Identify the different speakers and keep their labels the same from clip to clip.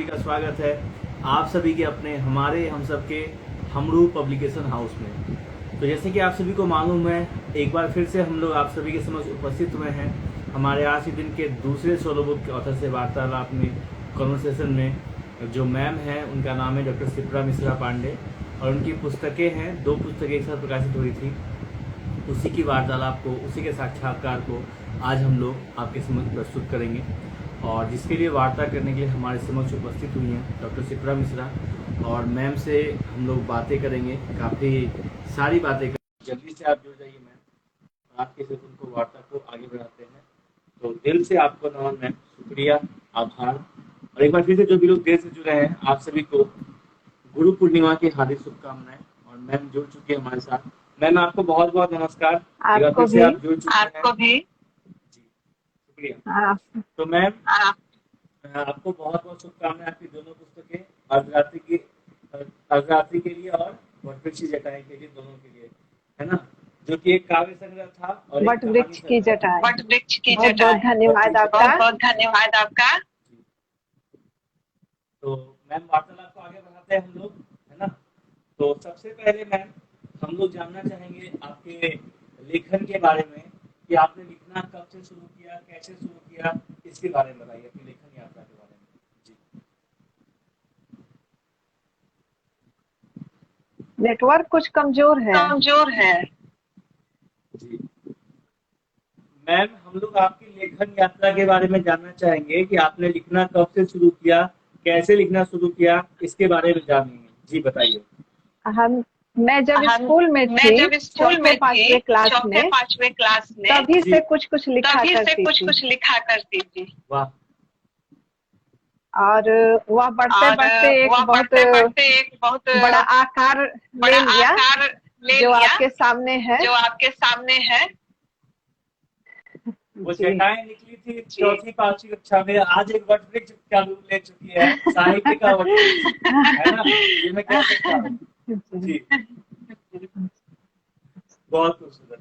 Speaker 1: सभी का स्वागत है आप सभी के अपने हमारे हम सब के हमरू पब्लिकेशन हाउस में। तो जैसे कि आप सभी को मालूम है, एक बार फिर से हम लोग आप सभी के समक्ष उपस्थित हुए हैं हमारे आज के दिन के दूसरे सोलो बुक के ऑथर से वार्तालाप में, कॉन्वर्सेशन में। जो मैम है उनका नाम है डॉक्टर शिप्रा मिश्रा पांडे और उनकी पुस्तकें हैं, 2 पुस्तकें एक साथ प्रकाशित हुई थी। उसी की वार्तालाप को, उसी के साक्षात्कार को आज हम लोग आपके समक्ष प्रस्तुत करेंगे। और जिसके लिए वार्ता करने के लिए हमारे समक्ष उपस्थित हुई हैं डॉक्टर शिप्रा मिश्रा, और मैम से हम लोग बातें करेंगे, काफ़ी सारी बातें करेंगे। जल्दी से आप जुड़ जाइए मैम, आपके से उनको वार्ता को आगे बढ़ाते हैं। तो दिल से आपको नमन मैम, शुक्रिया, आभार। और एक बार फिर से जो भी लोग देर से जुड़े हैं, आप सभी को गुरु पूर्णिमा की हार्दिक शुभकामनाएं। और मैम जुड़ चुके हैं हमारे साथ। मैम आपको बहुत बहुत नमस्कार।
Speaker 2: आपको भी।
Speaker 1: आप जुड़ चुके
Speaker 2: आपको भी
Speaker 1: जी, शुक्रिया। तो मैम आपको बहुत बहुत शुभकामनाएं आपकी दोनों पुस्तकें, अर्धरात्रि के लिए और वटवृक्ष जटाएं के लिए, दोनों के लिए, है ना, जो कि एक काव्य संग्रह था और
Speaker 2: वटवृक्ष की जटाएं।
Speaker 1: वटवृक्ष की
Speaker 2: बहुत बहुत धन्यवाद आपका।
Speaker 1: बहुत बहुत धन्यवाद आपका। तो मैम वार्तालाप को आगे बढ़ाते हैं हम लोग, है ना। तो सबसे पहले मैम हम लोग जानना चाहेंगे आपके लेखन के बारे में कि आपने लिखना कब से शुरू किया, कैसे शुरू किया, इसके बारे में बताइए, अपनी लेखन यात्रा के बारे में। जी।
Speaker 2: नेटवर्क कुछ कमजोर है।
Speaker 1: जी मैम, हम लोग आपकी लेखन यात्रा के बारे में जानना चाहेंगे कि आपने लिखना कब से शुरू किया, कैसे लिखना शुरू किया, इसके बारे में जानेंगे। जी बताइए।
Speaker 2: मैं जब स्कूल में थी, चौथे पांचवे क्लास में, तभी से कुछ लिखा करती थी।
Speaker 1: वाह।
Speaker 2: और वह बढ़ते बढ़ते एक बहुत बड़ा आकार ले लिया, जो आपके सामने है।
Speaker 1: वो चटाएं निकली थी चौथी पांचवी कक्षा में, आज एक वटवृक्ष का रूप ले चुकी है, साहित्य का वटवृक्ष, है ना, ये मैं कह सकता हूँ। जी बहुत खूबसूरत।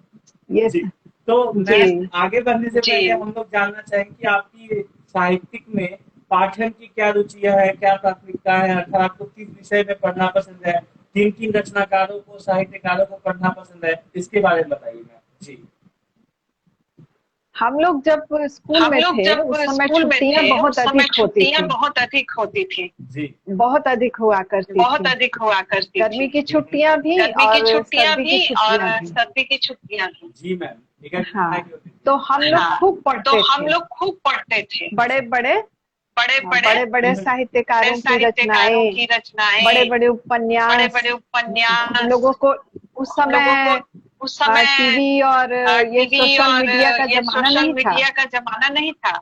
Speaker 1: जी तो मैं आगे बढ़ने से पहले हम लोग जानना चाहेंगे कि आपकी साहित्यिक में पाठन की क्या रुचियां है, क्या प्राथमिकता है, अर्थात आपको किस विषय में पढ़ना पसंद है, किन किन रचनाकारों को, साहित्यकारों को पढ़ना पसंद है, इसके बारे में बताइए मैम। जी।
Speaker 2: हम लोग जब स्कूल में थे, उस समय छुट्टियां बहुत अधिक होती थी।
Speaker 1: जी।
Speaker 2: बहुत अधिक हुआ करती। गर्मी की छुट्टियां भी और सर्दी की छुट्टियां भी।
Speaker 1: जी मैम।
Speaker 2: हाँ, तो हम लोग खूब पढ़ते थे। बड़े बड़े साहित्यकारों की रचनाएं, बड़े बड़े उपन्यास। हम लोगों को उस समय टीवी और ये सोशल मीडिया का जमाना नहीं था।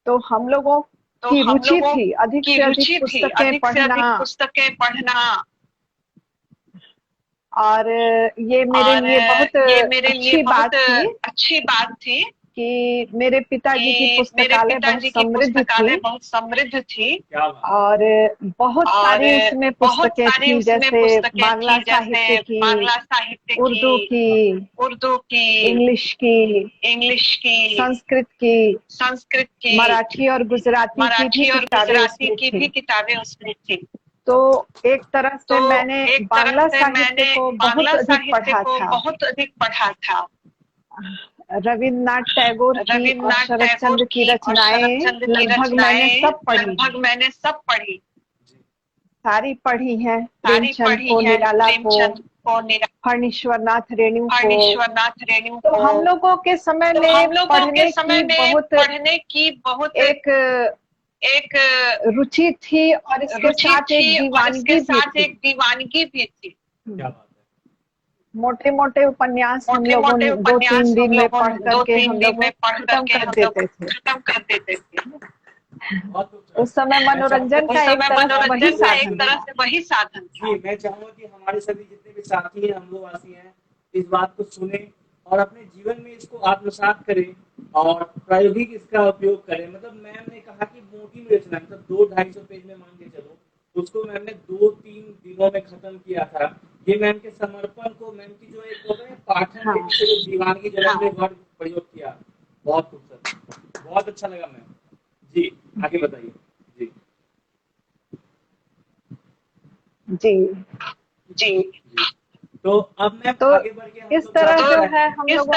Speaker 2: तो हम लोगों की रुचि थी अधिक से अधिक पुस्तकें पढ़ना। और ये मेरे लिए बहुत अच्छी बात थी कि मेरे पिताजी की पुस्तकालय बहुत समृद्ध थी। और बहुत सारी उसमें पुस्तकें थी, जैसे बांग्ला साहित्य की, उर्दू की, इंग्लिश की, संस्कृत की, मराठी और गुजराती की भी किताबें उसमें थी। तो एक तरह से मैंने बांग्ला साहित्य को बहुत अधिक पढ़ा था। रविन्द्रनाथ टैगोर की और शरद चंद्र की रचनाएं लगभग मैंने सब पढ़ी। सारी पढ़ी हैं। प्रेमचंद को, निराला को, फणीश्वर नाथ रेणु को। तो हम लोगों के समय में पढ़ने की बहुत एक रुचि थी और इसके साथ एक दीवानगी भी थी। मोटे मोटे उपन्यास हम लोगों ने 2-3 दिन में पढ़ करके हम लोग खत्म कर देते थे। उस समय मनोरंजन का एक तरह से वही साधन था।
Speaker 1: मैं चाहूंगा कि हमारे सभी जितने भी साथी हैं, हम लोग वासी हैं, इस बात को सुने और अपने जीवन में इसको आत्मसात करें और प्रायोगिक इसका उपयोग करें। मतलब मैम ने कहा कि मोटी रचना, मतलब 200-250 पेज में मान के चलो, उसको मैम ने 2-3 दिनों में खत्म किया था। ये मैम के समर्पण को, मैम की जो एक पाठन के पीछे जो दीवानगी जो हमने वर्ड प्रयोग किया, बहुत खूबसूरत, बहुत अच्छा लगा मैम। जी आगे बताइए।
Speaker 2: जी
Speaker 1: जी। तो अब मैं
Speaker 2: तो
Speaker 1: आगे बढ़ के
Speaker 2: इस तरह जो है हम लोगों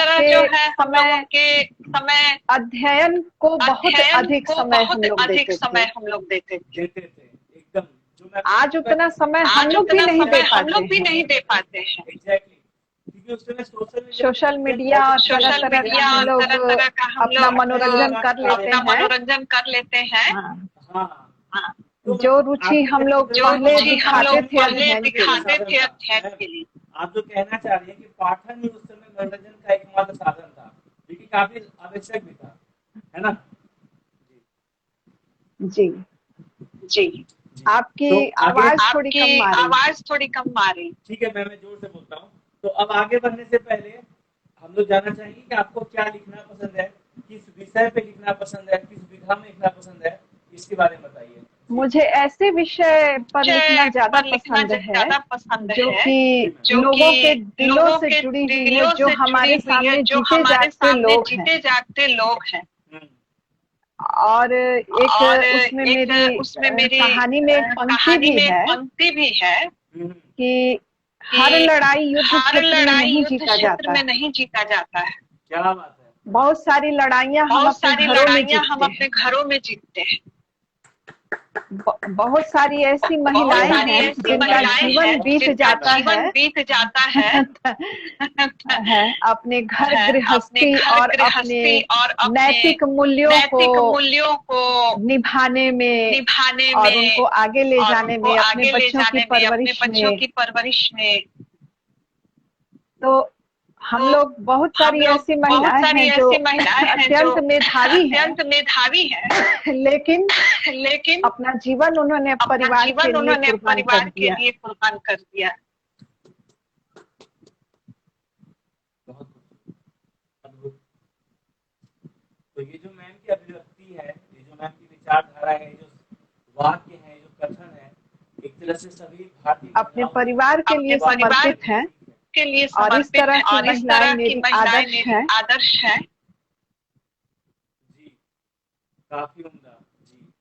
Speaker 2: के
Speaker 1: समय
Speaker 2: अध्ययन को बहुत अधिक समय हम लोग देते थे।
Speaker 1: एकदम जो मैं
Speaker 2: आज उतना समय हम लोग भी नहीं दे पाते हैं।
Speaker 1: एग्जैक्टली, क्योंकि उस समय
Speaker 2: सोशल मीडिया और तरह तरह का हम लोग अपना मनोरंजन कर लेते हैं।
Speaker 1: हाँ,
Speaker 2: जो रुचि हम लोग पहले दिखाते थे अध्ययन
Speaker 1: के लिए। आप जो कहना चाह रही हैं कि पाठन ही उस समय मनोरंजन का एकमात्र साधन था, लेकिन काफी आवश्यक भी था, है ना?
Speaker 2: जी
Speaker 1: जी।
Speaker 2: आपकी आवाज थोड़ी कम आ रही।
Speaker 1: ठीक है, मैं जोर से बोलता हूँ। तो अब आगे बढ़ने से पहले हम लोग जानना चाहेंगे कि आपको क्या लिखना पसंद है, किस विषय पे लिखना पसंद है, किस विधा में लिखना पसंद है, इसके बारे में बताइए।
Speaker 2: मुझे ऐसे विषय पर लिखना ज्यादा पसंद है जो कि लोगों के दिलों से जुड़ी हुई है, जो हमारे सामने जीते जागते लोग हैं। और एक उसमें मेरी कहानी में एक पंक्ति भी है कि हर लड़ाई युद्ध क्षेत्र में नहीं जीता जाता है।
Speaker 1: क्या बात है।
Speaker 2: बहुत सारी लड़ाइयाँ हम अपने घरों में जीतते हैं। बहुत सारी ऐसी महिलाएं हैं जिनका जीवन बीत जाता है अपने घर गृहस्थी और अपने नैतिक मूल्यों को निभाने में और उनको आगे ले जाने में, अपने बच्चों की परवरिश में। तो हम लोग बहुत सारी ऐसी महिलाएं हैं जो अत्यंत मेधावी हैं, लेकिन अपना जीवन उन्होंने परिवार के लिए कुर्बान कर दिया।
Speaker 1: तो ये जो मैम की अभिव्यक्ति है, ये जो मैम की विचारधारा है, जो वाक्य है, जो कथन है, एक तरह से सभी भारतीय
Speaker 2: अपने परिवार के लिए समर्पित हैं और इस तरह की महिलाएं मेरी आदर्श हैं।
Speaker 1: जी, काफी उम्दा। जी,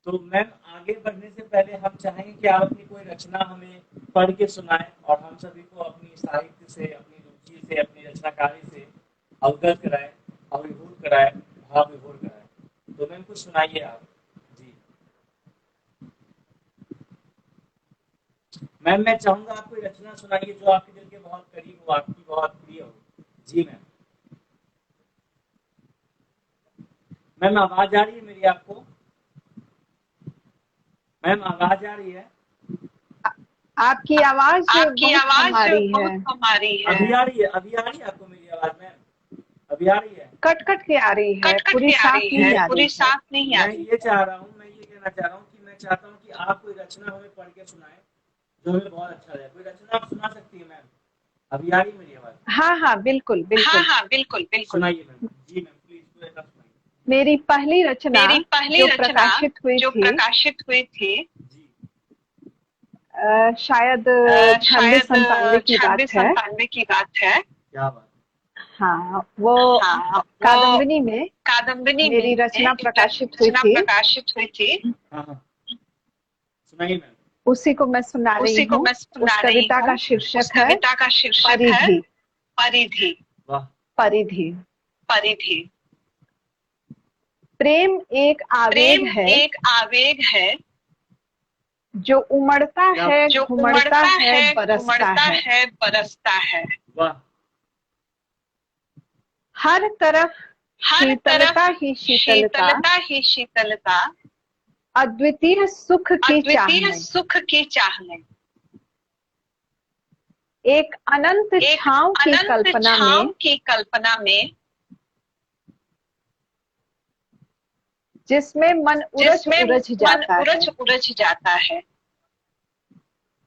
Speaker 1: तो मैम आगे बढ़ने से पहले हम चाहेंगे कि आप अपनी कोई रचना हमें पढ़ के सुनाएं और हम सभी को अपनी साहित्य से, अपनी रुचि से, अपनी रचनाकारी से अवगत कराएं, अभिभूत कराएं, भाव विभोर कराएं। तो मैम कुछ सुनाइए आप। जी मैम, मैं चाहूंगा आप कोई रचना सुनाइए जो आपके दिल के बहुत करीब हो, आपकी बहुत प्रिय हो। जी मैम। मैम आवाज आ रही है मेरी आपको? मैम आवाज आ रही है?
Speaker 2: आपकी आवाज बहुत कम आ रही है।
Speaker 1: अभी आ रही है? अभी आ रही है आपको मेरी आवाज? मैम अभी आ रही है?
Speaker 2: कट कट के आ रही है, पूरी साफ नहीं आ रही।
Speaker 1: मैं ये चाह रहा हूँ, मैं ये कहना चाह रहा हूँ कि मैं चाहता हूँ कि आप कोई रचना हमें पढ़ के सुनाएं जो हमें बहुत अच्छा लगे। कोई रचना आप सुना सकती है मैम? अभी आ रही मेरी आवाज?
Speaker 2: हाँ, बिल्कुल।
Speaker 1: सुनाइए मैम। जी मैम, प्लीज कोई रचना सुनाइए।
Speaker 2: मेरी पहली रचना जो प्रकाशित हुई थी शायद 96-97 की बात है।
Speaker 1: क्या बात।
Speaker 2: हाँ, वो कादम्बिनी में मेरी रचना प्रकाशित हुई थी।
Speaker 1: सुनाइए मैम।
Speaker 2: उसी को मैं सुना रही हूँ। उस कविता का शीर्षक है परिधि। प्रेम एक आवेग है जो उमड़ता है, घुमड़ता है, बरसता है। हर तरफ शीतलता ही शीतलता, अद्वितीय सुख की चाह में, एक अनंत छांव की कल्पना में जिसमें मन उलझ जाता है।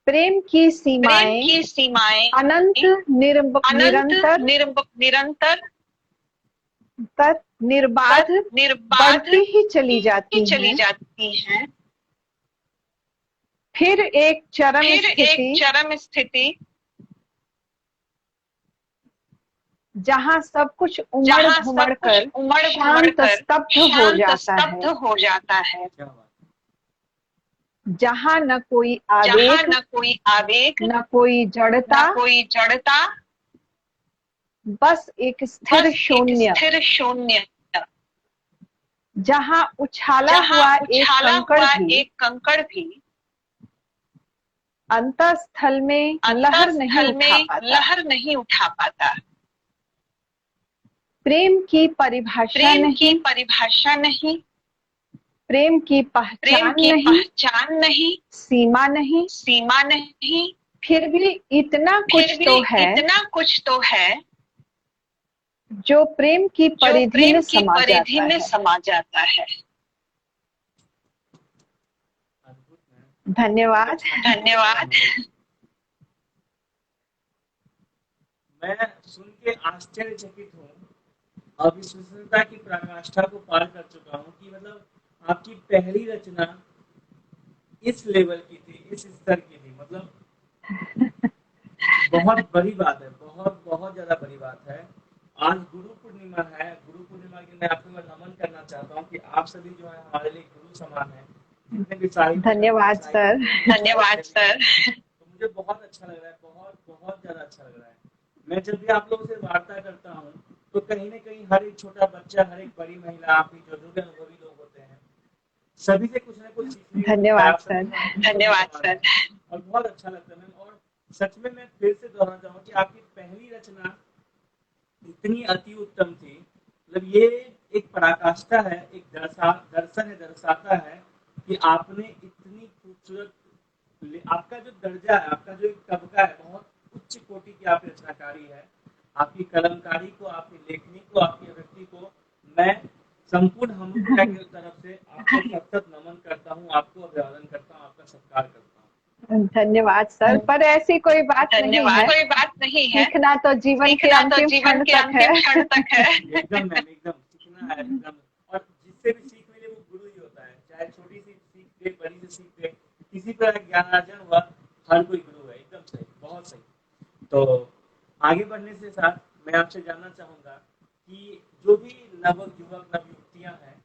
Speaker 2: प्रेम की सीमाएं अनंत निर्बाध बढ़ती ही चली जाती हैं। फिर एक चरम स्थिति जहाँ सब कुछ उमड़ घुमड़ कर शांत स्तब्ध हो जाता है। जहाँ न कोई
Speaker 3: आवेग,
Speaker 2: न कोई जड़ता, बस एक स्थिर शून्य, जहाँ उछाला हुआ एक कंकड़ भी अंतःस्थल में लहर नहीं उठा पाता। प्रेम की परिभाषा नहीं, प्रेम की पहचान नहीं, सीमा नहीं, फिर भी इतना कुछ तो है जो प्रेम की परिधि में समा जाता है। धन्यवाद।
Speaker 1: मैं सुन के आश्चर्यचकित हूँ और विश्वसनीयता की पराकाष्ठा को पार कर चुका हूँ कि मतलब आपकी पहली रचना इस लेवल की थी, इस स्तर की थी। मतलब बहुत बड़ी बात है, बहुत ज्यादा बड़ी बात है। आज गुरु पूर्णिमा है। गुरु पूर्णिमा के मैं आपको नमन करना चाहता हूँ कि आप सभी जो है हमारे लिए गुरु समान है। जितने भी साहित्य,
Speaker 2: धन्यवाद सर।
Speaker 1: तो मुझे बहुत अच्छा लग रहा है, बहुत ज्यादा अच्छा लग रहा है। मैं जब भी आप लोगों से वार्ता करता हूँ तो कहीं न कहीं हर एक छोटा बच्चा, हर एक बड़ी महिला, आप जो भी अनुभवी लोग होते हैं, सभी से कुछ न कुछ सीखने को मिलता है।
Speaker 2: धन्यवाद सर।
Speaker 1: और बहुत अच्छा लगता है मैम। और सच में मैं फिर से दोहराना चाहूँगा कि आपकी पहली रचना इतनी अति उत्तम थी। मतलब ये एक पराकाष्ठा है, एक दर्शन है, दर्शाता है कि आपने इतनी खूबसूरत, आपका जो दर्जा है, आपका जो एक तबका है, बहुत उच्च कोटि की आप रचनाकारी है। आपकी कलमकारी को, आपकी लेखनी को, आपकी अभिव्यक्ति को मैं संपूर्ण हम की तरफ से आपको सतत नमन करता हूँ, आपको अभिवादन करता हूँ, आपका सत्कार करता हूँ।
Speaker 2: धन्यवाद सर। पर ऐसी कोई बात नहीं है। सीखना तो जीवन के अंतिम क्षण तक है।
Speaker 1: एकदम मैम, एकदम सीखना है एकदम। और जिससे भी सीख मिले वो गुरु ही होता है। चाहे छोटी सी सीख दे, बड़ी सी सीख दे, किसी तरह ज्ञान अर्जन हुआ, हर कोई गुरु है। एकदम सही, बहुत सही। तो आगे बढ़ने से साथ मैं आपसे जानना चाहूंगा कि जो भी नवयुवक, नवयुवतियां हैं,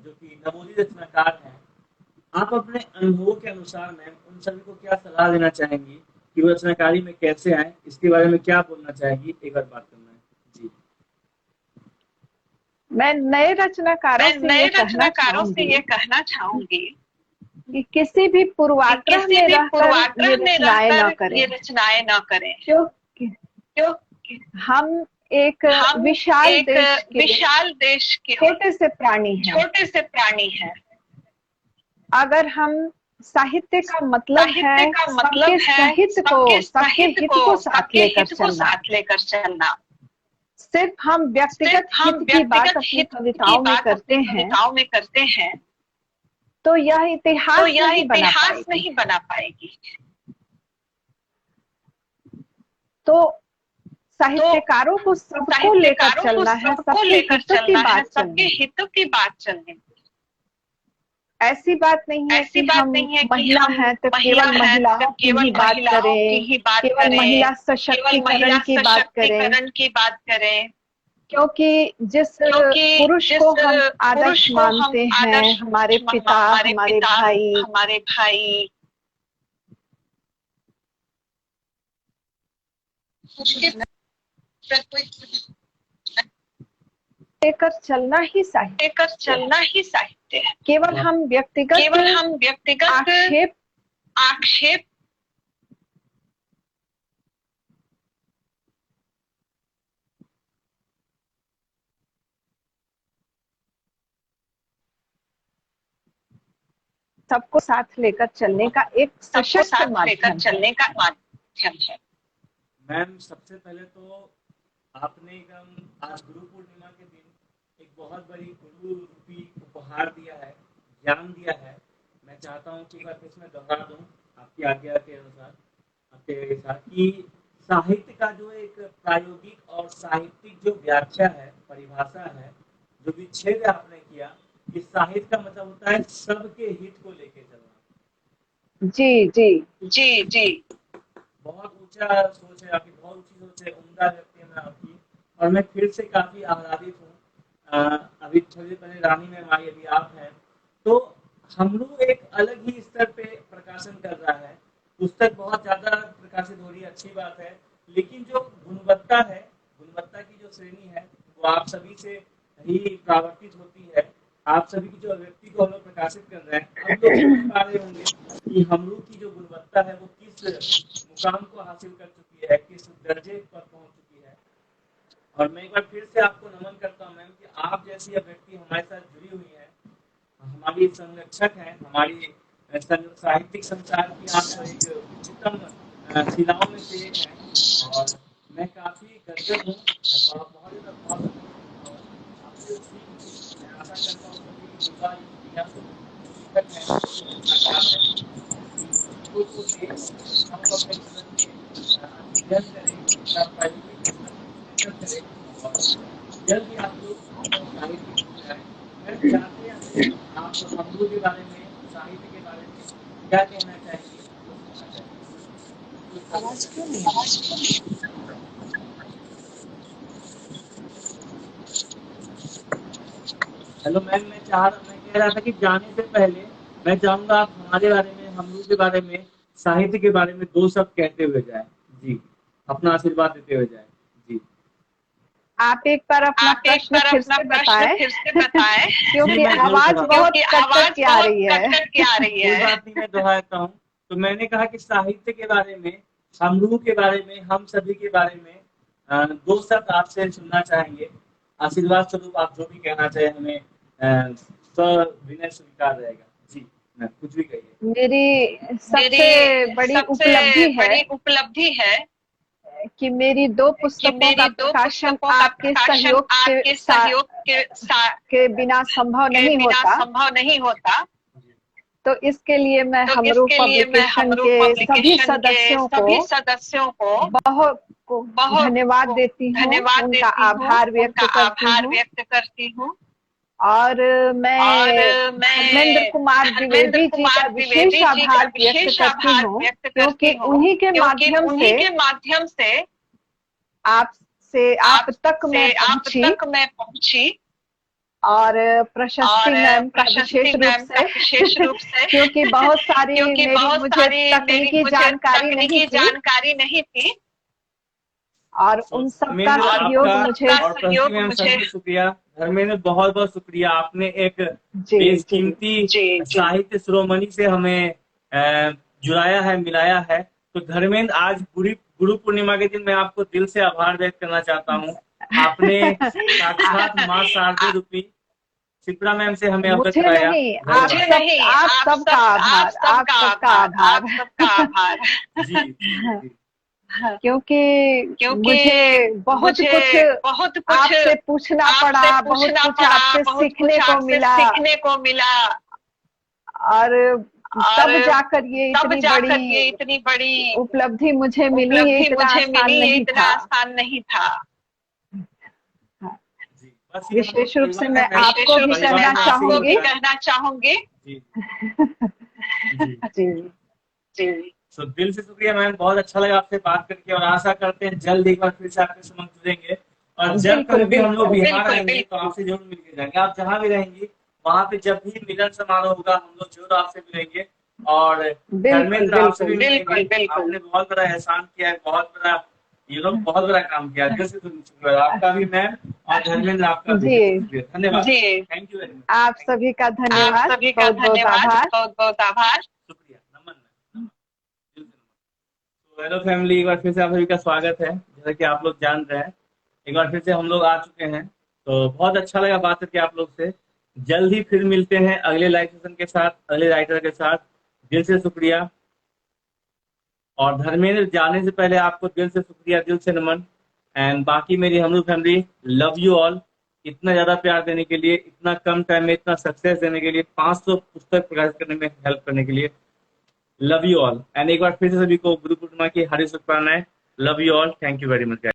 Speaker 1: जो कि नवोदित रचनाकार हैं, आप अपने अनुभवों के अनुसार में उन सभी को क्या सलाह देना चाहेंगी कि वो रचनाकारी में कैसे आए? इसके बारे में क्या बोलना चाहेगी? एक बार बात करना है जी।
Speaker 2: मैं नए रचनाकारों से ये कहना चाहूंगी कि किसी भी पूर्वाग्रह में रहकर ये रचनाएं न करें। क्योंकि हम एक विशाल देश के छोटे से प्राणी हैं। अगर हम साहित्य का मतलब है सबके हित को साथ लेकर चलना। सिर्फ हम व्यक्तिगत हित की बात अपनी कविताओं में करते हैं तो यह इतिहास नहीं बना पाएगी। तो साहित्यकारों को सबको लेकर चलना है, सबके हितों की बात चलनी। ऐसी बात नहीं है कि हम महिला हैं तो केवल महिलाओं की ही बात करें, केवल महिला सशक्तिकरण की बात करें। क्योंकि जिस पुरुष को हम आदर्श मानते हैं, हमारे पिता, हमारे भाई, लेकर चलना ही साहित्य है। केवल हम व्यक्तिगत आक्षेप सबको साथ लेकर चलने का एक सशक्त माध्यम है।
Speaker 1: मैम, सबसे पहले तो आपने एकदम आज गुरु पूर्णिमा के दिन एक बहुत बड़ी गुरु रूपी उपहार दिया है, ज्ञान दिया है। मैं चाहता हूँ कि बार इसमें दोहरा दूँ आपकी आज्ञा के अनुसार, आपके साथ, कि साहित्य का जो एक प्रायोगिक और साहित्यिक जो व्याख्या है, परिभाषा है, जो विच्छेद आपने किया कि साहित्य का मतलब होता है सबके हित को लेके चलना।
Speaker 2: जी।
Speaker 1: बहुत ऊंचा सोच है आपकी, बहुत ऊंची सोच है, उम्दा व्यक्ति है आपकी। और मैं फिर से काफी आह्लादित हूँ। अभी थोड़ी देर पहले रानी मैम आई, अभी आप हैं। तो हमरू एक अलग ही स्तर पे प्रकाशन कर रहा है। पुस्तक बहुत ज्यादा प्रकाशित हो रही है, अच्छी बात है, लेकिन जो गुणवत्ता है, गुणवत्ता की जो श्रेणी है वो आप सभी से ही प्रावर्तित होती है। आप सभी की जो अभिव्यक्ति को हम लोग प्रकाशित कर रहे हैं, हम लोग समझ पा रहे होंगे कि हमरू की जो गुणवत्ता है वो किस मुकाम को हासिल कर चुकी है, किस दर्जे पर पहुंच चुकी है। और मैं एक बार फिर से आपको नमन करता हूँ मैम कि आप जैसी अभिव्यक्ति हमारे साथ जुड़ी हुई है, हमारी संरक्षक है, हमारी साहित्यिक संचार की आप एक उच्चतम शिलाओं में से एक है। और मैं काफी गर्वित हूँ, मैं बहुत ज़्यादा भावुक हूँ और आपसे सीख मैं आशा करता हूँ कि युवा युवतियाँ शिक्षक हैं, संचार है, इसको को देख हम अपने जीवन में अध्ययन करें, अपना प्रायोगिक स्तर पर करें और जल्द ही आप लोग साहित्य हो जाए। मैं जानते हैं आप हमरू के बारे में, साहित्य के बारे में क्या कहना चाहेंगे?
Speaker 2: आवाज क्यों नहीं आ रही?
Speaker 1: हेलो मैम, मैं कह रहा था कि जाने से पहले मैं चाहूंगा आप हमारे बारे में, हमरू के बारे में, साहित्य के बारे में दो शब्द कहते हुए जाए। जी, अपना आशीर्वाद देते हुए जाए। जी,
Speaker 2: आप एक बार अपना प्रश्न फिर से बताएं क्योंकि आवाज बहुत कट के आ रही है।
Speaker 1: कोई बात नहीं, मैं दोहराता हूँ। तो मैंने कहा कि साहित्य के बारे में, हमरू के बारे में, हम सभी के बारे में दो शब्द आपसे सुनना चाहेंगे। आशीर्वाद स्वरूप आप जो भी कहना चाहे हमें विनय स्वीकार रहेगा। जी, मैं कुछ भी कहिए।
Speaker 2: मेरी सबसे बड़ी उपलब्धि है कि मेरी दो पुस्तकों का प्रकाशन आपके सहयोग के बिना संभव नहीं होता। तो इसके लिए मैं हमरू पब्लिकेशन के सभी सदस्यों को बहुत धन्यवाद देती हूँ, उनका आभार व्यक्त करती हूँ। और मैं धर्मेंद्र कुमार द्विवेदी जी का विशेष आभार व्यक्त करती हूँ क्योंकि उन्हीं के माध्यम से आप तक मैं पहुंची। और प्रशस्ति मैम का विशेष रूप से क्योंकि बहुत सारी मुझे तकनीकी जानकारी नहीं थी और उन सबका सहयोग मुझे
Speaker 1: शुक्रिया धर्मेंद्र, बहुत बहुत शुक्रिया। आपने एक बेशकीमती साहित्य शिरोमणि से हमें जुड़ाया है, मिलाया है। तो धर्मेंद्र, आज गुरु पूर्णिमा के दिन मैं आपको दिल से आभार व्यक्त करना चाहता हूँ। आपने साक्षात माँ शारदा रूपी शिप्रा मैम से हमें अवगत कराया।
Speaker 2: आप सबका आभार।
Speaker 1: जी,
Speaker 2: क्योंकि मुझे बहुत कुछ आपसे पूछना पड़ा, बहुत कुछ आपसे सीखने को मिला और तब जाकर ये इतनी बड़ी उपलब्धि मुझे मिली। इतना आसान नहीं था। विशेष रूप से मैं आपको भी कहना चाहूंगी। जी।
Speaker 1: तो दिल से शुक्रिया मैम, बहुत अच्छा लगा आपसे बात करके और आशा करते हैं जल्द एक बार फिर से आपके समक्ष जुड़ेंगे। और जब कभी हम लोग बिहार आएंगे तो आपसे जरूर मिलकर जाएंगे। आप जहाँ भी रहेंगी वहाँ पे जब भी मिलन समारोह होगा हम लोग जरूर आपसे मिलेंगे। और धर्मेंद्र, आपसे भी मिलेंगे। आपने बहुत बड़ा एहसान किया है, बहुत बड़ा काम किया। दिल से शुक्रिया आपका भी मैम, और धर्मेंद्र आपका भी धन्यवाद। Thank you very much.
Speaker 2: आप सभी का धन्यवाद, बहुत आभार।
Speaker 1: शुक्रिया, नमन। हेलो फैमिली, एक बार फिर से आप सभी का स्वागत है। जैसा कि आप लोग जान रहे हैं, एक बार फिर से हम लोग आ चुके हैं। तो बहुत अच्छा लगा बात करके आप लोग से। जल्द ही फिर मिलते हैं अगले लाइव सेशन के साथ, अगले राइटर के साथ। दिल से शुक्रिया। और धर्मेंद्र, जाने से पहले आपको दिल से शुक्रिया, दिल से नमन। एंड बाकी मेरी हमरू फैमिली, लव यू ऑल। इतना ज्यादा प्यार देने के लिए, इतना कम टाइम में इतना सक्सेस देने के लिए, 500 पुस्तक प्रकाशित करने में हेल्प करने के लिए, लव यू ऑल। एंड एक बार फिर से सभी को गुरु पूर्णिमा की हार्दिक शुभकामनाएं। Love you all, thank you very much.